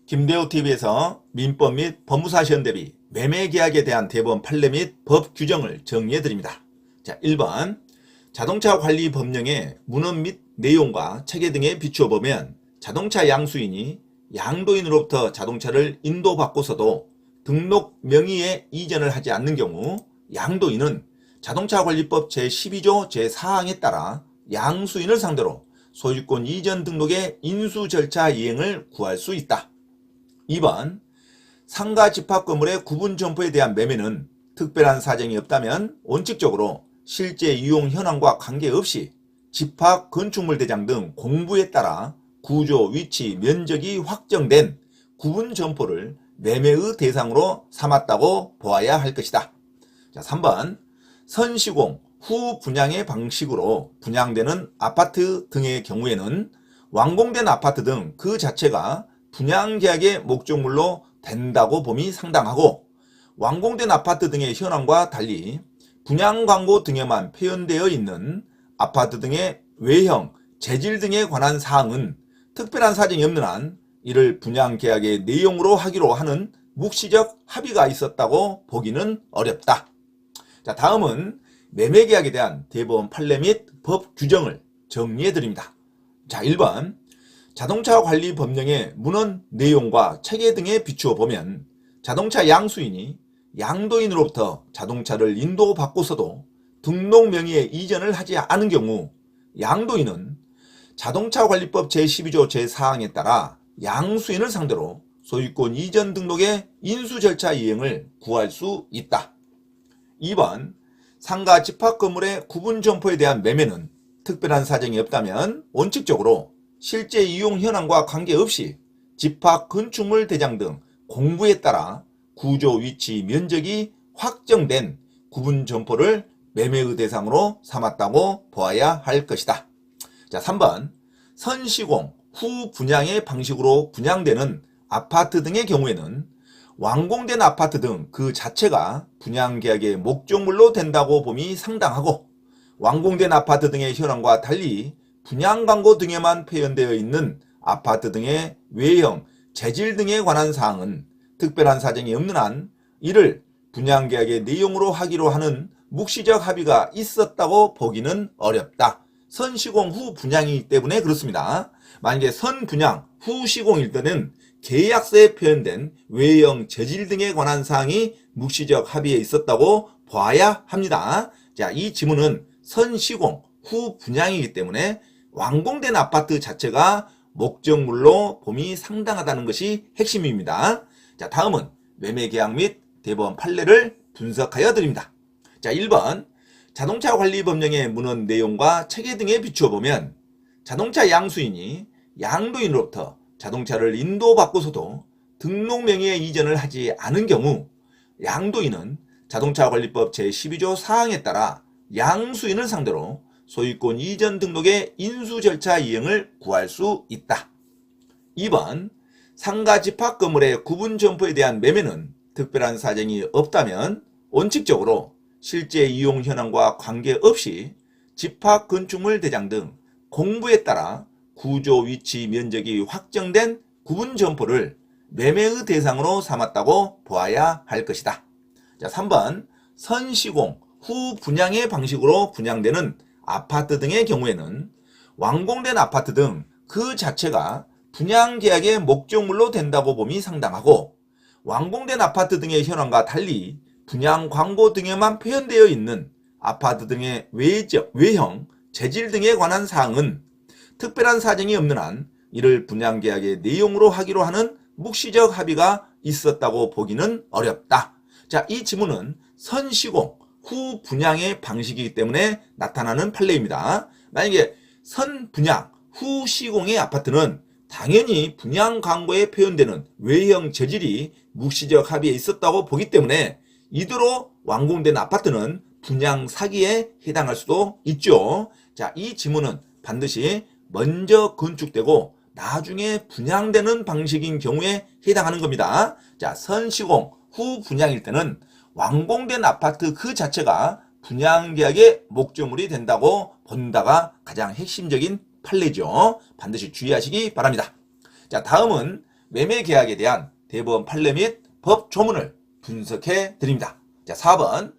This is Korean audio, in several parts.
김대호TV에서 민법 및 법무사 시험 대비 매매계약에 대한 대법원 판례 및 법 규정을 정리해드립니다. 자, 1번 자동차 관리 법령의 문헌 및 내용과 체계 등에 비추어 보면 자동차 양수인이 양도인으로부터 자동차를 인도받고서도 등록 명의의 이전을 하지 않는 경우 양도인은 자동차관리법 제12조 제4항에 따라 양수인을 상대로 소유권 이전 등록의 인수 절차 이행을 구할 수 있다. 2번 상가 집합 건물의 구분 점포에 대한 매매는 특별한 사정이 없다면 원칙적으로 실제 이용 현황과 관계없이 집합 건축물 대장 등 공부에 따라 구조, 위치, 면적이 확정된 구분 점포를 매매의 대상으로 삼았다고 보아야 할 것이다. 자, 3번 선시공 후 분양의 방식으로 분양되는 아파트 등의 경우에는 완공된 아파트 등 그 자체가 분양계약의 목적물로 된다고 봄이 상당하고, 완공된 아파트 등의 현황과 달리 분양광고 등에만 표현되어 있는 아파트 등의 외형, 재질 등에 관한 사항은 특별한 사정이 없는 한 이를 분양계약의 내용으로 하기로 하는 묵시적 합의가 있었다고 보기는 어렵다. 자, 다음은 매매계약에 대한 대법원 판례 및 법 규정을 정리해드립니다. 자, 1번 자동차 관리 법령의 문헌 내용과 체계 등에 비추어 보면 자동차 양수인이 양도인으로부터 자동차를 인도받고서도 등록 명의의 이전을 하지 않은 경우 양도인은 자동차관리법 제12조 제4항에 따라 양수인을 상대로 소유권 이전 등록의 인수 절차 이행을 구할 수 있다. 2번 상가 집합 건물의 구분 점포에 대한 매매는 특별한 사정이 없다면 원칙적으로 실제 이용 현황과 관계없이 집합 건축물 대장 등 공부에 따라 구조, 위치, 면적이 확정된 구분 점포를 매매의 대상으로 삼았다고 보아야 할 것이다. 자, 3번 선시공 후 분양의 방식으로 분양되는 아파트 등의 경우에는 완공된 아파트 등 그 자체가 분양계약의 목적물로 된다고 봄이 상당하고, 완공된 아파트 등의 현황과 달리 분양광고 등에만 표현되어 있는 아파트 등의 외형, 재질 등에 관한 사항은 특별한 사정이 없는 한 이를 분양계약의 내용으로 하기로 하는 묵시적 합의가 있었다고 보기는 어렵다. 선시공 후 분양이기 때문에 그렇습니다. 만약에 선분양 후 시공일 때는 계약서에 표현된 외형, 재질 등에 관한 사항이 묵시적 합의에 있었다고 봐야 합니다. 자, 이 지문은 선시공 후 분양이기 때문에 완공된 아파트 자체가 목적물로 봄이 상당하다는 것이 핵심입니다. 자, 다음은 매매계약 및 대법원 판례를 분석하여 드립니다. 자, 1번 자동차 관리 법령의 문헌 내용과 체계 등에 비추어 보면 자동차 양수인이 양도인으로부터 자동차를 인도받고서도 등록 명의의 이전을 하지 않은 경우 양도인은 자동차관리법 제12조 4항에 따라 양수인을 상대로 소유권 이전 등록의 인수 절차 이행을 구할 수 있다. 2번 상가 집합 건물의 구분 점포에 대한 매매는 특별한 사정이 없다면 원칙적으로 실제 이용 현황과 관계없이 집합 건축물 대장 등 공부에 따라 구조, 위치, 면적이 확정된 구분 점포를 매매의 대상으로 삼았다고 보아야 할 것이다. 자, 3번 선시공 후 분양의 방식으로 분양되는 아파트 등의 경우에는 완공된 아파트 등 그 자체가 분양계약의 목적물로 된다고 봄이 상당하고, 완공된 아파트 등의 현황과 달리 분양광고 등에만 표현되어 있는 아파트 등의 외형, 재질 등에 관한 사항은 특별한 사정이 없는 한 이를 분양계약의 내용으로 하기로 하는 묵시적 합의가 있었다고 보기는 어렵다. 자, 이 지문은 선시공 후 분양의 방식이기 때문에 나타나는 판례입니다. 만약에 선분양 후 시공의 아파트는 당연히 분양 광고에 표현되는 외형, 재질이 묵시적 합의에 있었다고 보기 때문에 이대로 완공된 아파트는 분양 사기에 해당할 수도 있죠. 자, 이 지문은 반드시 먼저 건축되고 나중에 분양되는 방식인 경우에 해당하는 겁니다. 자, 선시공 후 분양일 때는 완공된 아파트 그 자체가 분양계약의 목적물이 된다고 본다가 가장 핵심적인 판례죠. 반드시 주의하시기 바랍니다. 자, 다음은 매매 계약에 대한 대법원 판례 및 법 조문을 분석해 드립니다. 자, 4번.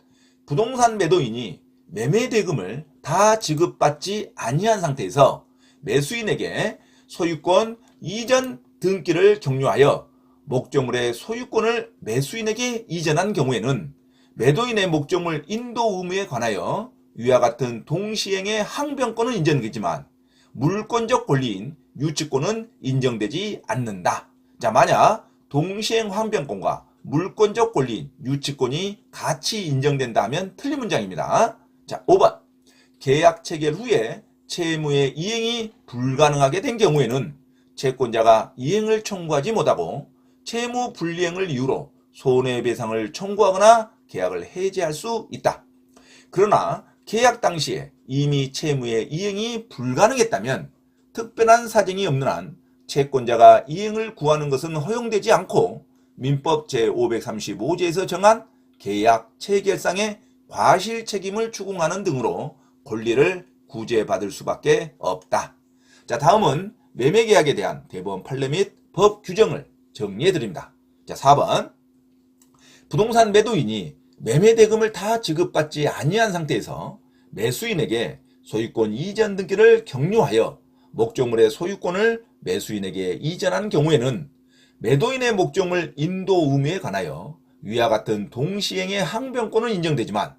부동산 매도인이 매매 대금을 다 지급받지 아니한 상태에서 매수인에게 소유권 이전 등기를 격려하여 목적물의 소유권을 매수인에게 이전한 경우에는 매도인의 목적물 인도 의무에 관하여 위와 같은 동시행의 항변권은 인정되지만 물권적 권리인 유치권은 인정되지 않는다. 자, 만약 동시행 항변권과 물권적 권리인 유치권이 같이 인정된다 하면 틀린 문장입니다. 자, 5번. 계약 체결 후에 채무의 이행이 불가능하게 된 경우에는 채권자가 이행을 청구하지 못하고 채무 불이행을 이유로 손해배상을 청구하거나 계약을 해지할 수 있다. 그러나 계약 당시에 이미 채무의 이행이 불가능했다면 특별한 사정이 없는 한 채권자가 이행을 구하는 것은 허용되지 않고 민법 제535조에서 정한 계약 체결상의 과실 책임을 추궁하는 등으로 권리를 구제받을 수밖에 없다. 자, 다음은 매매계약에 대한 대법원 판례 및 법 규정을 정리해 드립니다. 자, 4번. 부동산 매도인이 매매대금을 다 지급받지 아니한 상태에서 매수인에게 소유권 이전 등기를 격려하여 목적물의 소유권을 매수인에게 이전한 경우에는 매도인의 목적물 인도 의무에 관하여 위와 같은 동시행의 항변권은 인정되지만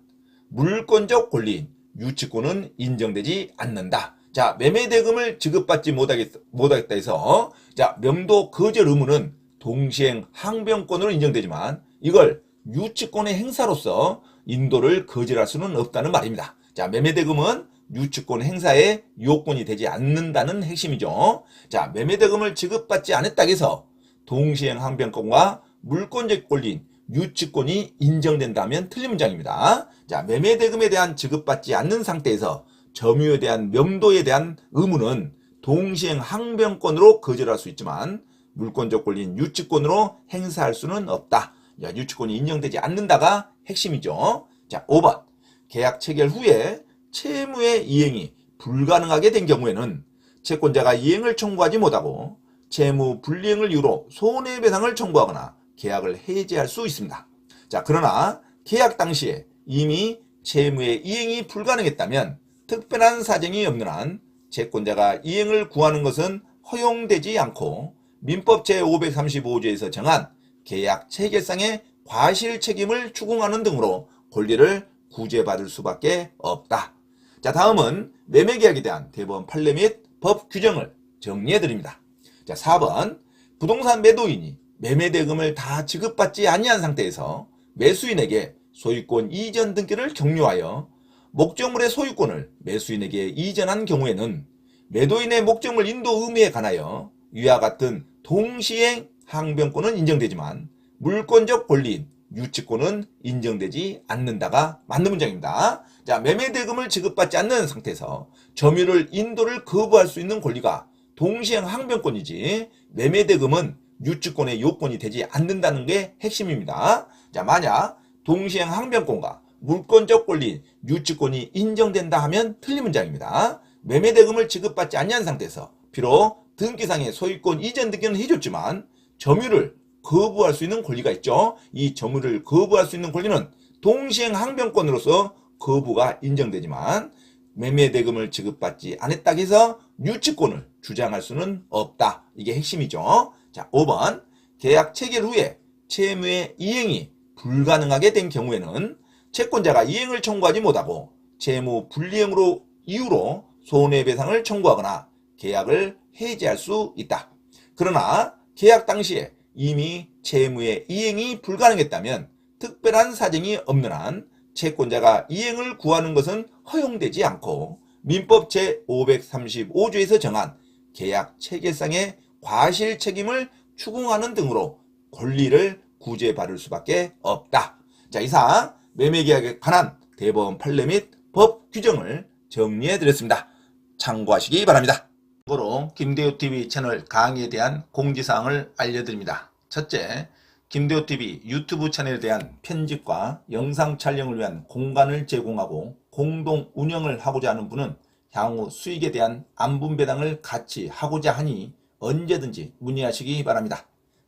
물권적 권리인 유치권은 인정되지 않는다. 자, 매매대금을 지급받지 못하겠다 해서 자, 명도 거절 의무는 동시행 항변권으로 인정되지만 이걸 유치권의 행사로서 인도를 거절할 수는 없다는 말입니다. 자, 매매대금은 유치권 행사의 요건이 되지 않는다는 핵심이죠. 자, 매매대금을 지급받지 않았다고 해서 동시행 항변권과 물권적 권리인 유치권이 인정된다면 틀린 문장입니다. 자, 매매대금에 대한 지급받지 않는 상태에서 점유에 대한 명도에 대한 의무는 동시행 항변권으로 거절할 수 있지만 물권적 권리인 유치권으로 행사할 수는 없다. 자, 유치권이 인정되지 않는다가 핵심이죠. 자, 5번. 계약 체결 후에 채무의 이행이 불가능하게 된 경우에는 채권자가 이행을 청구하지 못하고 채무 불이행을 이유로 손해배상을 청구하거나 계약을 해지할 수 있습니다. 자, 그러나 계약 당시에 이미 채무의 이행이 불가능했다면 특별한 사정이 없는 한 채권자가 이행을 구하는 것은 허용되지 않고 민법 제535조에서 정한 계약 체결상의 과실 책임을 추궁하는 등으로 권리를 구제받을 수밖에 없다. 자, 다음은 매매계약에 대한 대법원 판례 및 법 규정을 정리해 드립니다. 자, 4번. 부동산 매도인이 매매대금을 다 지급받지 아니한 상태에서 매수인에게 소유권 이전 등기를 격려하여 목적물의 소유권을 매수인에게 이전한 경우에는 매도인의 목적물 인도 의무에 관하여 위와 같은 동시행 항변권은 인정되지만 물권적 권리인 유치권은 인정되지 않는다가 맞는 문장입니다. 자, 매매대금을 지급받지 않는 상태에서 점유를 인도를 거부할 수 있는 권리가 동시행 항변권이지 매매대금은 유치권의 요건이 되지 않는다는 게 핵심입니다. 자, 만약 동시행 항변권과 물권적 권리인 유치권이 인정된다 하면 틀린 문장입니다. 매매대금을 지급받지 않는 상태에서 비록 등기상의 소유권 이전 등기는 해줬지만 점유를 거부할 수 있는 권리가 있죠. 이 점유를 거부할 수 있는 권리는 동시행 항변권으로서 거부가 인정되지만 매매대금을 지급받지 않았다고 해서 유치권을 주장할 수는 없다. 이게 핵심이죠. 자, 5번. 계약 체결 후에 채무의 이행이 불가능하게 된 경우에는 채권자가 이행을 청구하지 못하고 채무 불이행으로 이유로 손해배상을 청구하거나 계약을 해지할 수 있다. 그러나 계약 당시에 이미 채무의 이행이 불가능했다면 특별한 사정이 없는 한 채권자가 이행을 구하는 것은 허용되지 않고 민법 제535조에서 정한 계약 체결상의 과실 책임을 추궁하는 등으로 권리를 구제받을 수밖에 없다. 자, 이상 매매계약에 관한 대법원 판례 및 법 규정을 정리해 드렸습니다. 참고하시기 바랍니다. 참고로 김대호TV 채널 강의에 대한 공지사항을 알려드립니다. 첫째, 김대호TV 유튜브 채널에 대한 편집과 영상 촬영을 위한 공간을 제공하고 공동 운영을 하고자 하는 분은 향후 수익에 대한 안분배당을 같이 하고자 하니 언제든지 문의하시기 바랍니다.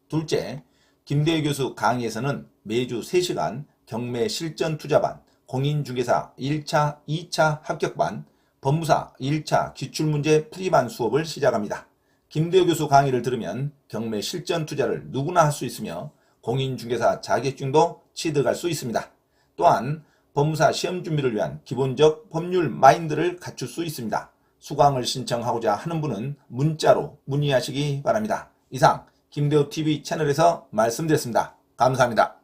둘째, 김대우 교수 강의에서는 매주 3시간 경매 실전 투자반, 공인중개사 1차, 2차 합격반, 법무사 1차 기출문제 풀이반 수업을 시작합니다. 김대우 교수 강의를 들으면 경매 실전 투자를 누구나 할 수 있으며 공인중개사 자격증도 취득할 수 있습니다. 또한 법무사 시험 준비를 위한 기본적 법률 마인드를 갖출 수 있습니다. 수강을 신청하고자 하는 분은 문자로 문의하시기 바랍니다. 이상 김대우 TV 채널에서 말씀드렸습니다. 감사합니다.